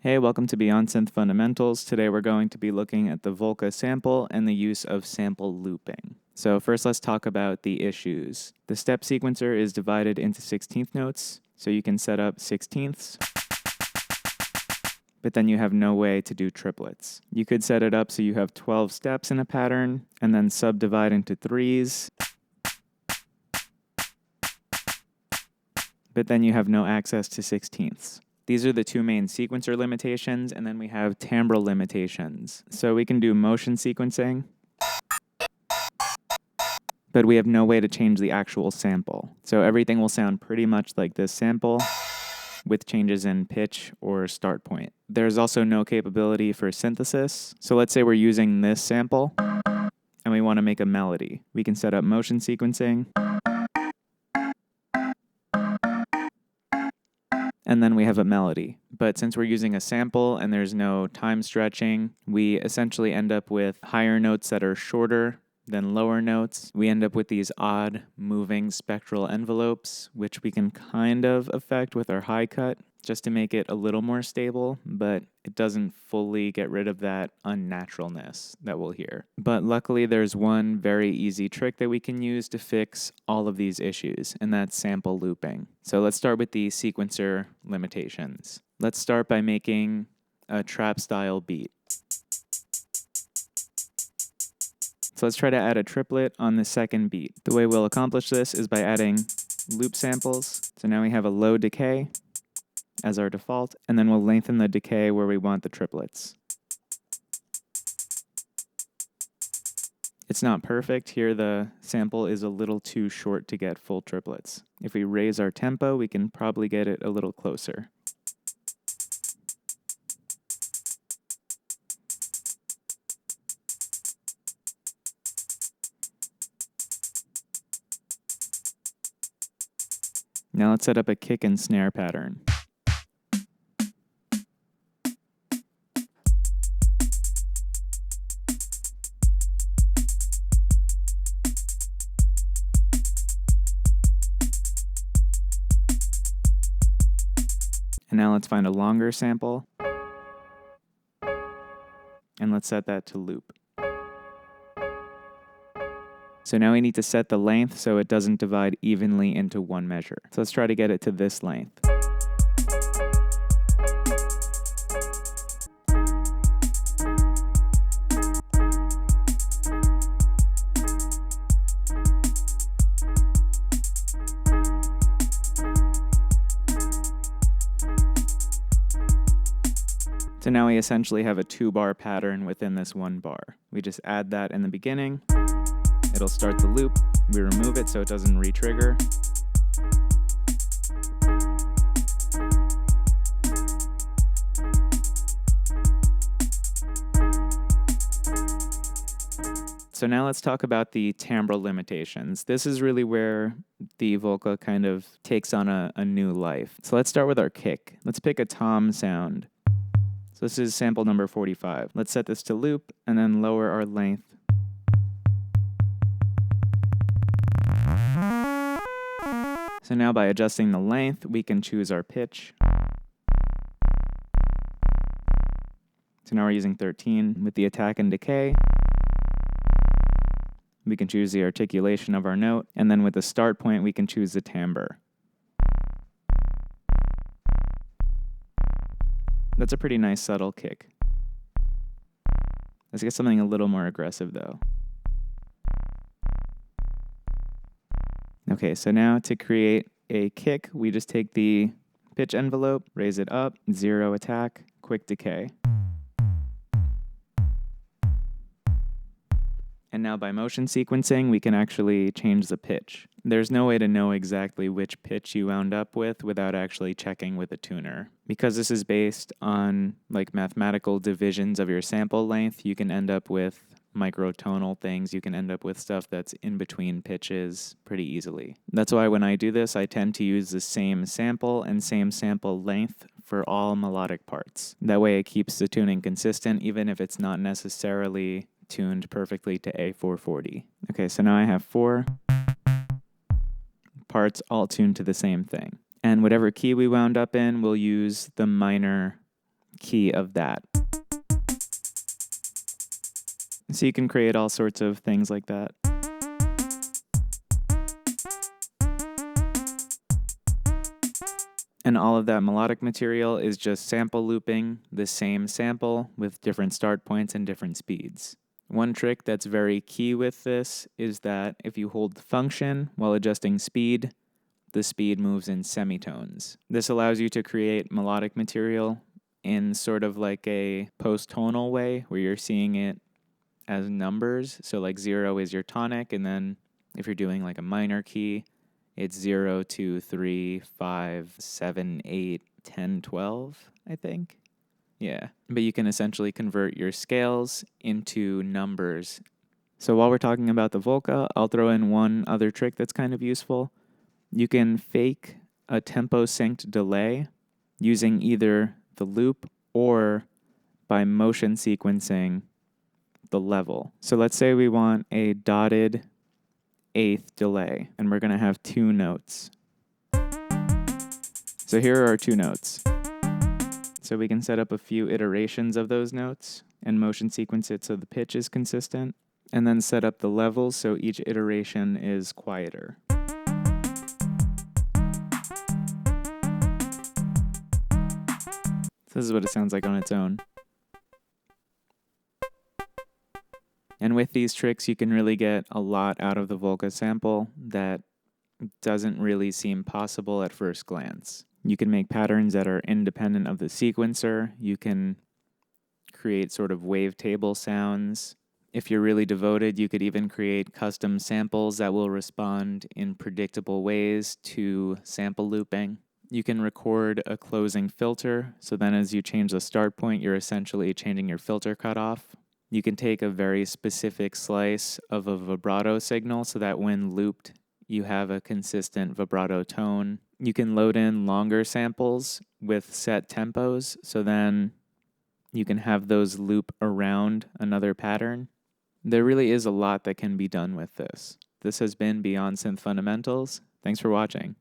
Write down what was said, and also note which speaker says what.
Speaker 1: Hey, welcome to Beyond Synth Fundamentals. Today we're going to be looking at the Volca sample and the use of sample looping. So first let's talk about the issues. The step sequencer is divided into 16th notes, so you can set up 16ths, but then you have no way to do triplets. You could set it up so you have 12 steps in a pattern, and then subdivide into threes, but then you have no access to 16ths. These are the two main sequencer limitations, and then we have timbral limitations. So we can do motion sequencing, but we have no way to change the actual sample. So everything will sound pretty much like this sample with changes in pitch or start point. There's also no capability for synthesis. So let's say we're using this sample and we want to make a melody. We can set up motion sequencing, and then we have a melody. But since we're using a sample and there's no time stretching, we essentially end up with higher notes that are shorter than lower notes. We end up with these odd moving spectral envelopes, which we can kind of affect with our high cut just to make it a little more stable, but it doesn't fully get rid of that unnaturalness that we'll hear. But luckily there's one very easy trick that we can use to fix all of these issues, and that's sample looping. So let's start with the sequencer limitations. Let's start by making a trap style beat. So let's try to add a triplet on the second beat. The way we'll accomplish this is by adding loop samples. So now we have a low decay as our default, and then we'll lengthen the decay where we want the triplets. It's not perfect. Here the sample is a little too short to get full triplets. If we raise our tempo, we can probably get it a little closer. Now let's set up a kick and snare pattern. And now let's find a longer sample, and let's set that to loop. So now we need to set the length so it doesn't divide evenly into one measure. So let's try to get it to this length. So now we essentially have a 2-bar pattern within this 1 bar. We just add that in the beginning. It'll start the loop. We remove it so it doesn't re-trigger. So now let's talk about the timbral limitations. This is really where the Volca kind of takes on a new life. So let's start with our kick. Let's pick a tom sound. So this is sample number 45. Let's set this to loop and then lower our length. So now by adjusting the length, we can choose our pitch. So now we're using 13. With the attack and decay, we can choose the articulation of our note. And then with the start point, we can choose the timbre. That's a pretty nice subtle kick. Let's get something a little more aggressive though. Okay, so now to create a kick, we just take the pitch envelope, raise it up, 0 attack, quick decay. And now by motion sequencing, we can actually change the pitch. There's no way to know exactly which pitch you wound up with without actually checking with a tuner. Because this is based on like mathematical divisions of your sample length, you can end up with microtonal things. You can end up with stuff that's in between pitches pretty easily. That's why when I do this, I tend to use the same sample and same sample length for all melodic parts. That way it keeps the tuning consistent, even if it's not necessarily tuned perfectly to A440. Okay, so now I have 4 parts all tuned to the same thing. And whatever key we wound up in, we'll use the minor key of that. So you can create all sorts of things like that. And all of that melodic material is just sample looping the same sample with different start points and different speeds. One trick that's very key with this is that if you hold the function while adjusting speed, the speed moves in semitones. This allows you to create melodic material in sort of like a post-tonal way where you're seeing it as numbers. So like 0 is your tonic, and then if you're doing like a minor key, it's 0, 2, 3, 5, 7, 8, 10, 12, I think. Yeah. But you can essentially convert your scales into numbers. So while we're talking about the Volca, I'll throw in one other trick that's kind of useful. You can fake a tempo synced delay using either the loop or by motion sequencing the level. So let's say we want a dotted eighth delay, and we're going to have 2 notes. So here are our 2 notes. So we can set up a few iterations of those notes and motion sequence it so the pitch is consistent, and then set up the levels so each iteration is quieter. This is what it sounds like on its own. And with these tricks, you can really get a lot out of the Volca sample that doesn't really seem possible at first glance. You can make patterns that are independent of the sequencer. You can create sort of wavetable sounds. If you're really devoted, you could even create custom samples that will respond in predictable ways to sample looping. You can record a closing filter, so then as you change the start point, you're essentially changing your filter cutoff. You can take a very specific slice of a vibrato signal so that when looped, you have a consistent vibrato tone. You can load in longer samples with set tempos, so then you can have those loop around another pattern. There really is a lot that can be done with this. This has been Beyond Synth Fundamentals. Thanks for watching.